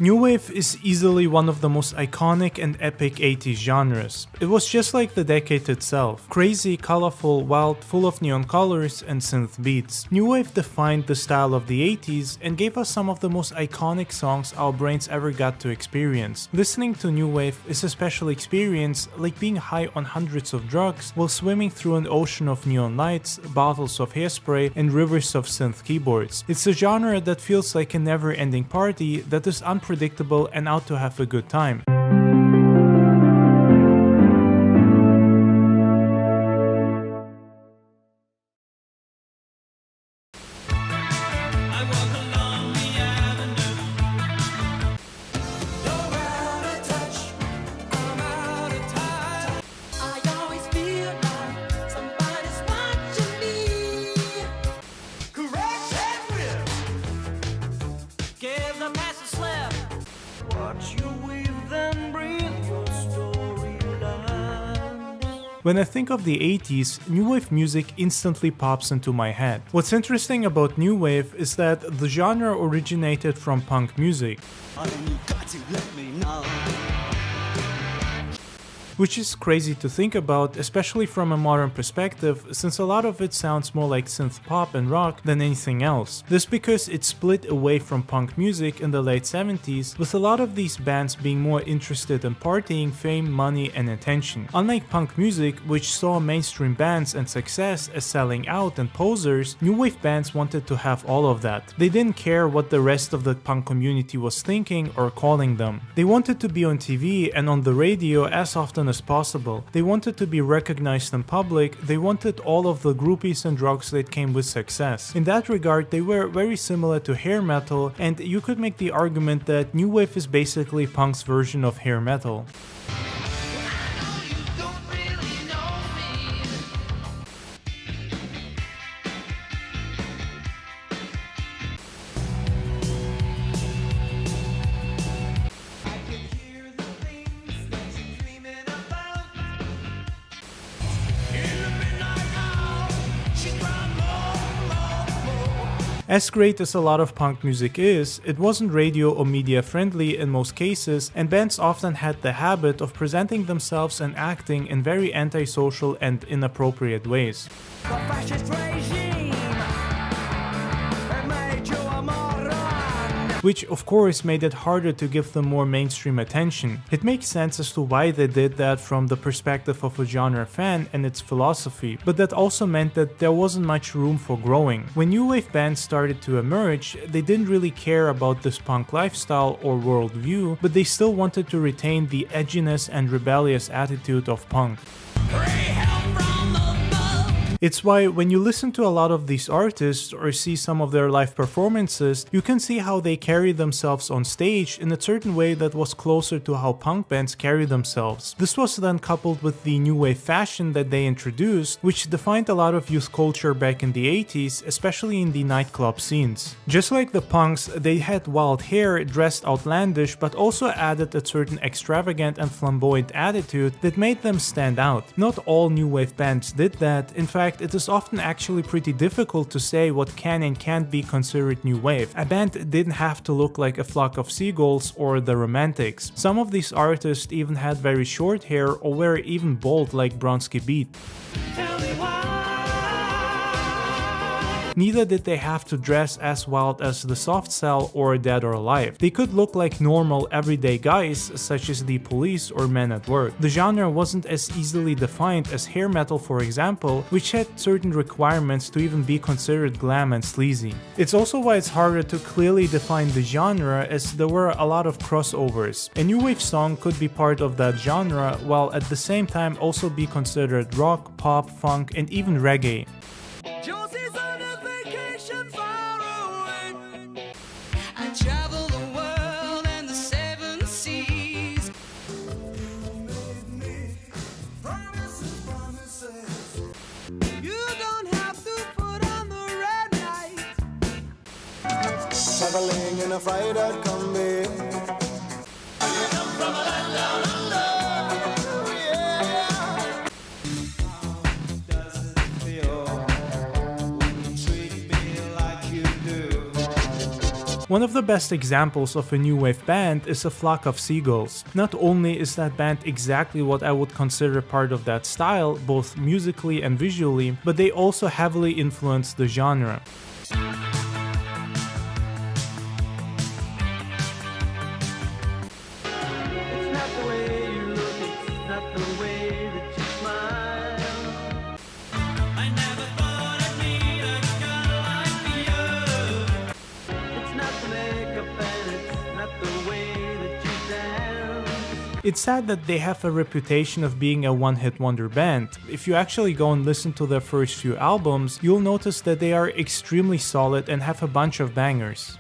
New wave is easily one of the most iconic and epic 80s genres. It was just like the decade itself. Crazy, colorful, wild, full of neon colors and synth beats. New wave defined the style of the 80s and gave us some of the most iconic songs our brains ever got to experience. Listening to new wave is a special experience, like being high on hundreds of drugs while swimming through an ocean of neon lights, bottles of hairspray and rivers of synth keyboards. It's a genre that feels like a never-ending party that is unpredictable and out to have a good time. When I think of the 80s, new wave music instantly pops into my head. What's interesting about new wave is that the genre originated from punk music, which is crazy to think about, especially from a modern perspective, since a lot of it sounds more like synth pop and rock than anything else. This because it split away from punk music in the late 70s, with a lot of these bands being more interested in partying, fame, money and attention. Unlike punk music, which saw mainstream bands and success as selling out and posers, new wave bands wanted to have all of that. They didn't care what the rest of the punk community was thinking or calling them. They wanted to be on TV and on the radio as often as possible. They wanted to be recognized in public. They wanted all of the groupies and drugs that came with success. In that regard, they were very similar to hair metal, and you could make the argument that new wave is basically punk's version of hair metal. As great as a lot of punk music is, it wasn't radio or media friendly in most cases, and bands often had the habit of presenting themselves and acting in very antisocial and inappropriate ways. Which of course made it harder to give them more mainstream attention. It makes sense as to why they did that from the perspective of a genre fan and its philosophy, but that also meant that there wasn't much room for growing. When new wave bands started to emerge, they didn't really care about this punk lifestyle or worldview, but they still wanted to retain the edginess and rebellious attitude of punk. It's why when you listen to a lot of these artists or see some of their live performances, you can see how they carry themselves on stage in a certain way that was closer to how punk bands carry themselves. This was then coupled with the new wave fashion that they introduced, which defined a lot of youth culture back in the 80s, especially in the nightclub scenes. Just like the punks, they had wild hair, dressed outlandish, but also added a certain extravagant and flamboyant attitude that made them stand out. Not all new wave bands did that. In fact, it is often actually pretty difficult to say what can and can't be considered new wave. A band didn't have to look like a Flock of Seagulls or the Romantics. Some of these artists even had very short hair or were even bald like Bronski Beat. Neither did they have to dress as wild as the Soft Cell or Dead or Alive. They could look like normal everyday guys such as the Police or Men at Work. The genre wasn't as easily defined as hair metal, for example, which had certain requirements to even be considered glam and sleazy. It's also why it's harder to clearly define the genre, as there were a lot of crossovers. A new wave song could be part of that genre while at the same time also be considered rock, pop, funk and even reggae. Travel the world and the seven seas. You don't have to put on the red light. Traveling in a Friday combi. Come from a land down under. Yeah. Does it feel when you treat me like you do? One of the best examples of a new wave band is a Flock of Seagulls. Not only is that band exactly what I would consider part of that style, both musically and visually, but they also heavily influenced the genre. It's not the way you look, it's not the way that you smile. I never thought I'd meet a girl like you. It's not the makeup and it's not the way that you dance. It's sad that they have a reputation of being a one-hit wonder band. If you actually go and listen to their first few albums, you'll notice that they are extremely solid and have a bunch of bangers.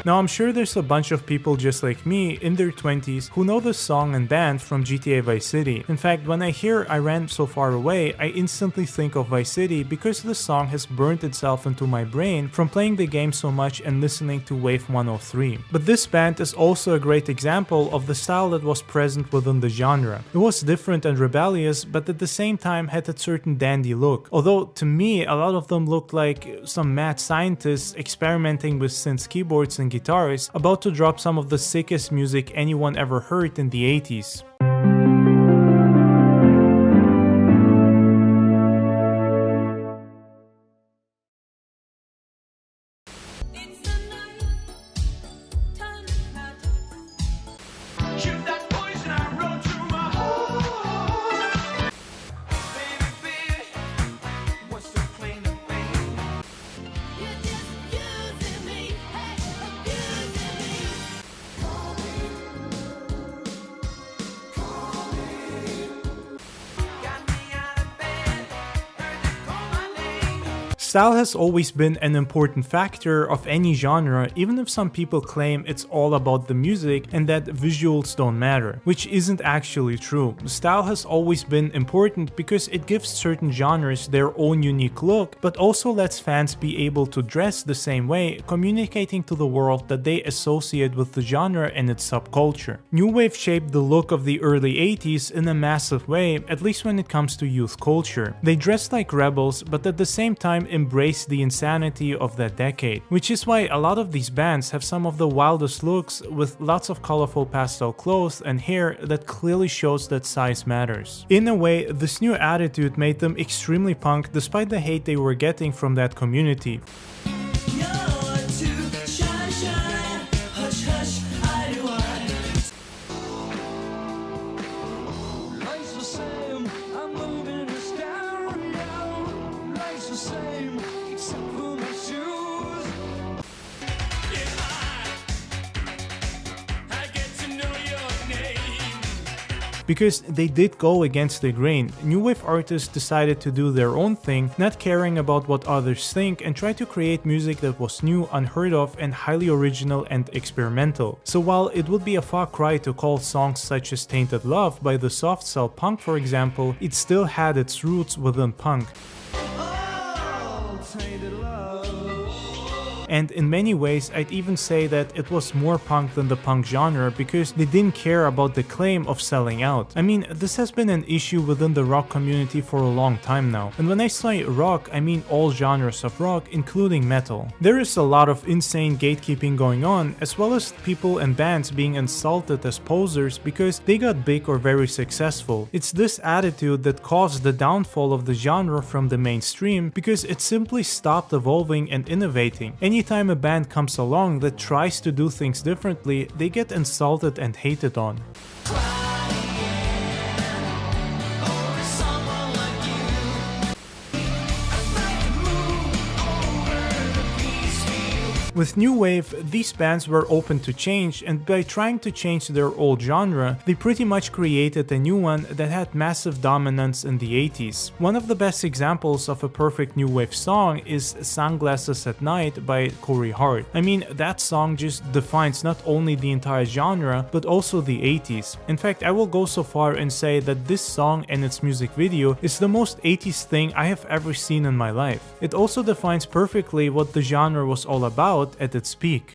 Now I'm sure there's a bunch of people just like me in their 20s who know this song and band from GTA Vice City. In fact, when I hear I Ran So Far Away, I instantly think of Vice City because the song has burnt itself into my brain from playing the game so much and listening to Wave 103. But this band is also a great example of the style that was present within the genre. It was different and rebellious, but at the same time had a certain dandy look. Although to me, a lot of them looked like some mad scientists experimenting with synth keyboards and guitars, about to drop some of the sickest music anyone ever heard in the 80s. Shoot that poison arrow through my heart. Baby, baby, what's the claim to fame? You're just using me, abusing me. Got me out of bed, heard you call my name. Style has always been an important factor of any genre, even if some people claim it's all about the music and that visuals don't matter, which isn't actually true. Style has always been important because it gives certain genres their own unique look, but also lets fans be able to dress the same way, communicating to the world that they associate with the genre and its subculture. New Wave shaped the look of the early 80s in a massive way, at least when it comes to youth culture. They dressed like rebels, but at the same time embrace the insanity of that decade, which is why a lot of these bands have some of the wildest looks with lots of colorful pastel clothes and hair that clearly shows that size matters. In a way, this new attitude made them extremely punk despite the hate they were getting from that community. You're too shy, shy, hush, hush, I do I. Life's the same, I'm moving a stereo. Life's the same, except for my shoes. If I get to know your name. Because they did go against the grain, new wave artists decided to do their own thing, not caring about what others think, and try to create music that was new, unheard of, and highly original and experimental. So while it would be a far cry to call songs such as Tainted Love by the Soft Cell punk, for example, it still had its roots within punk. Oh, tainted love. And in many ways, I'd even say that it was more punk than the punk genre because they didn't care about the claim of selling out. I mean, this has been an issue within the rock community for a long time now. And when I say rock, I mean all genres of rock, including metal. There is a lot of insane gatekeeping going on, as well as people and bands being insulted as posers because they got big or very successful. It's this attitude that caused the downfall of the genre from the mainstream because it simply stopped evolving and innovating. Anytime a band comes along that tries to do things differently, they get insulted and hated on. With new wave, these bands were open to change, and by trying to change their old genre, they pretty much created a new one that had massive dominance in the 80s. One of the best examples of a perfect new wave song is Sunglasses at Night by Corey Hart. I mean, that song just defines not only the entire genre, but also the 80s. In fact, I will go so far and say that this song and its music video is the most 80s thing I have ever seen in my life. It also defines perfectly what the genre was all about at its peak.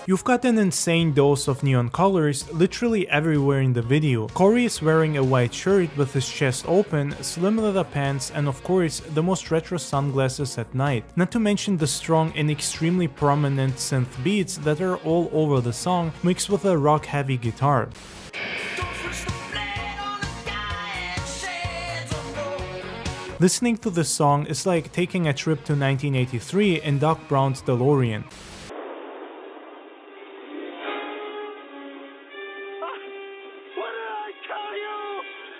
You've got an insane dose of neon colors literally everywhere in the video. Corey is wearing a white shirt with his chest open, slim leather pants, and of course the most retro sunglasses at night. Not to mention the strong and extremely prominent synth beats that are all over the song, mixed with a rock heavy guitar. Listening to this song is like taking a trip to 1983 in Doc Brown's DeLorean.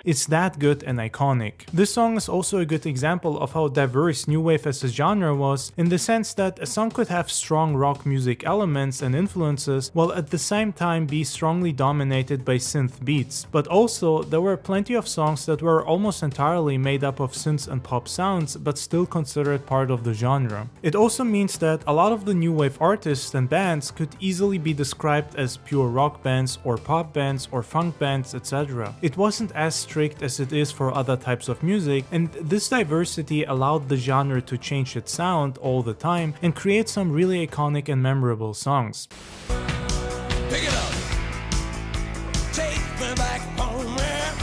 It's that good and iconic. This song is also a good example of how diverse new wave as a genre was, in the sense that a song could have strong rock music elements and influences, while at the same time be strongly dominated by synth beats. But also, there were plenty of songs that were almost entirely made up of synths and pop sounds, but still considered part of the genre. It also means that a lot of the new wave artists and bands could easily be described as pure rock bands or pop bands or funk bands, etc. It wasn't as strict as it is for other types of music, and this diversity allowed the genre to change its sound all the time and create some really iconic and memorable songs. Pick it up. Take me back home, man.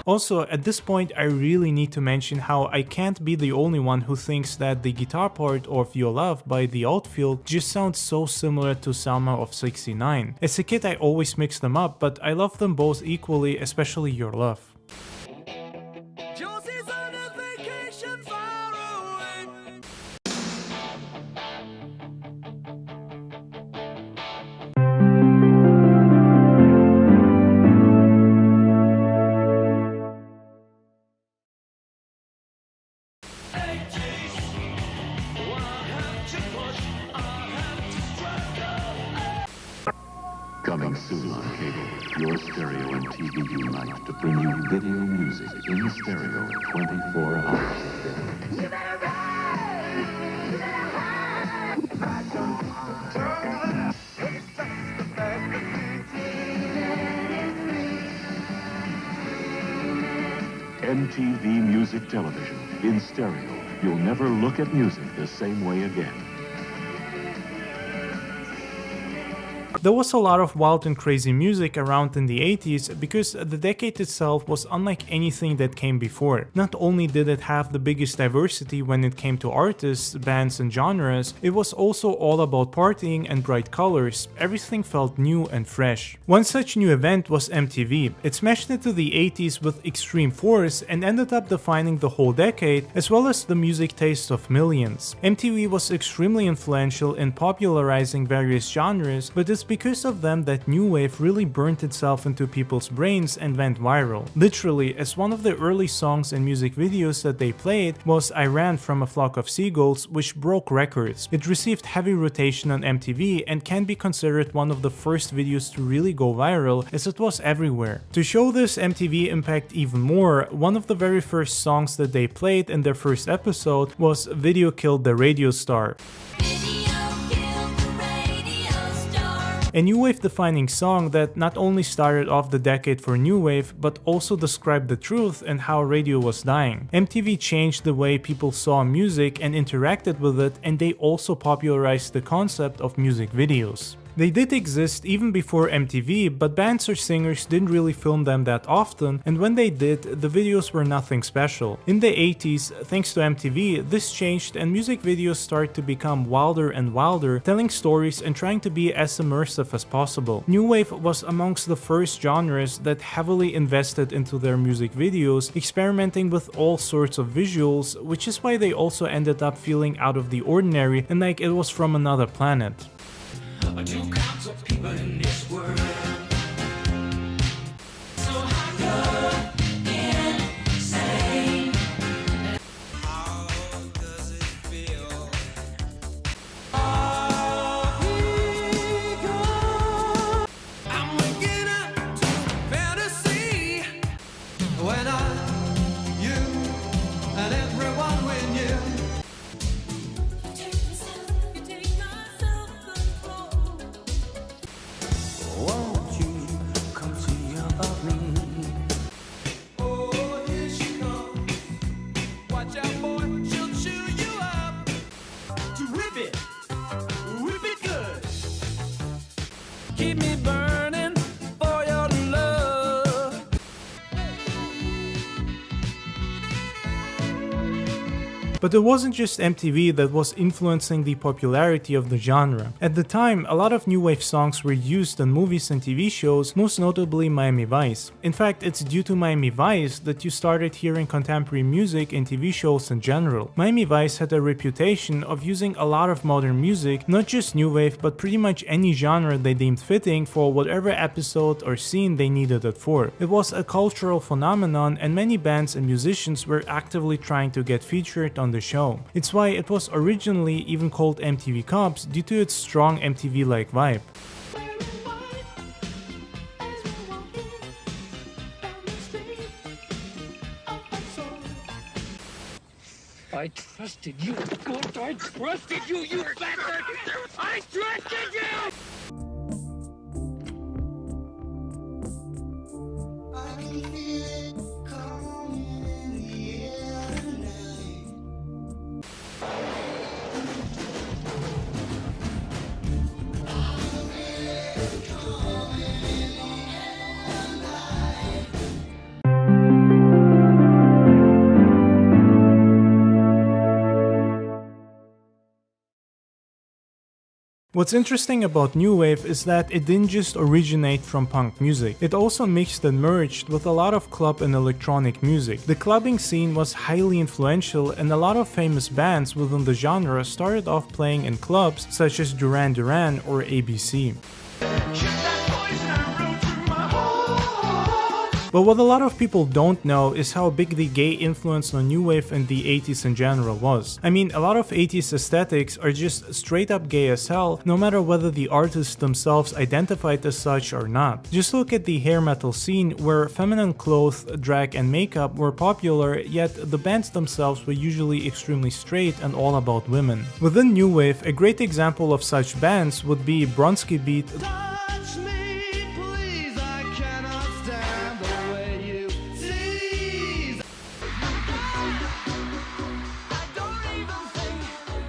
Also, at this point I really need to mention how I can't be the only one who thinks that the guitar part of Your Love by The Outfield just sounds so similar to Summer of '69. As a kid I always mixed them up, but I love them both equally, especially Your Love. Josie's on a vacation far away. Coming soon on cable, your stereo and TV unite to bring you video music in stereo 24 hours a day. MTV Music Television in stereo. You'll never look at music the same way again. There was a lot of wild and crazy music around in the 80s because the decade itself was unlike anything that came before. Not only did it have the biggest diversity when it came to artists, bands and genres, it was also all about partying and bright colors. Everything felt new and fresh. One such new event was MTV. It smashed into the 80s with extreme force and ended up defining the whole decade, as well as the music taste of millions. MTV was extremely influential in popularizing various genres, but it's because of them that new wave really burnt itself into people's brains and went viral. Literally, as one of the early songs and music videos that they played was I Ran from a Flock of Seagulls, which broke records. It received heavy rotation on MTV and can be considered one of the first videos to really go viral, as it was everywhere. To show this MTV impact even more, one of the very first songs that they played in their first episode was Video Killed the Radio Star. A new wave defining song that not only started off the decade for new wave, but also described the truth and how radio was dying. MTV changed the way people saw music and interacted with it, and they also popularized the concept of music videos. They did exist even before MTV, but bands or singers didn't really film them that often, and when they did, the videos were nothing special. In the 80s, thanks to MTV, this changed and music videos started to become wilder and wilder, telling stories and trying to be as immersive as possible. New wave was amongst the first genres that heavily invested into their music videos, experimenting with all sorts of visuals, which is why they also ended up feeling out of the ordinary and like it was from another planet. Two kinds of people in this world. So high up insane. But it wasn't just MTV that was influencing the popularity of the genre. At the time, a lot of new wave songs were used in movies and TV shows, most notably Miami Vice. In fact, it's due to Miami Vice that you started hearing contemporary music in TV shows in general. Miami Vice had a reputation of using a lot of modern music, not just new wave, but pretty much any genre they deemed fitting for whatever episode or scene they needed it for. It was a cultural phenomenon, and many bands and musicians were actively trying to get featured on the show. It's why it was originally even called MTV Cops due to its strong MTV-like vibe. I trusted you, God, I trusted you, you bastard! I trusted you! I can feel it coming in the air tonight. What's interesting about new wave is that it didn't just originate from punk music. It also mixed and merged with a lot of club and electronic music. The clubbing scene was highly influential, and a lot of famous bands within the genre started off playing in clubs such as Duran Duran or ABC. But what a lot of people don't know is how big the gay influence on new wave in the 80s in general was. I mean, a lot of 80s aesthetics are just straight up gay as hell, no matter whether the artists themselves identified as such or not. Just look at the hair metal scene, where feminine clothes, drag and makeup were popular, yet the bands themselves were usually extremely straight and all about women. Within new wave, a great example of such bands would be Bronski Beat, Touch me, please. I cannot stand the way you tease. I don't even think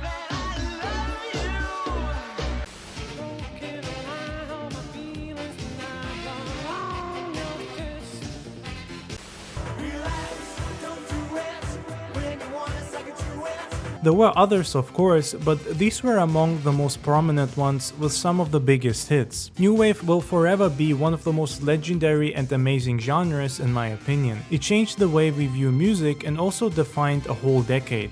that I love you. Don't give a lie on my feelings tonight. Gonna hold your kiss. Relax, don't do it. When you want a second to it. There were others of course, but these were among the most prominent ones with some of the biggest hits. New wave will forever be one of the most legendary and amazing genres in my opinion. It changed the way we view music and also defined a whole decade.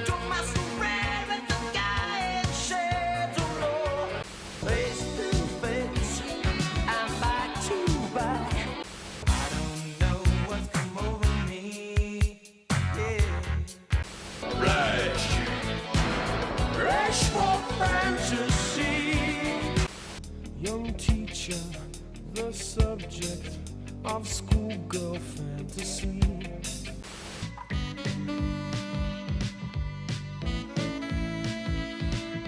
Don't mess around with the guy in shades of law. Face to face, and back to back. I don't know what's come over me. Yeah. Rush for fantasy. Young teacher, the subject of schoolgirl fantasy.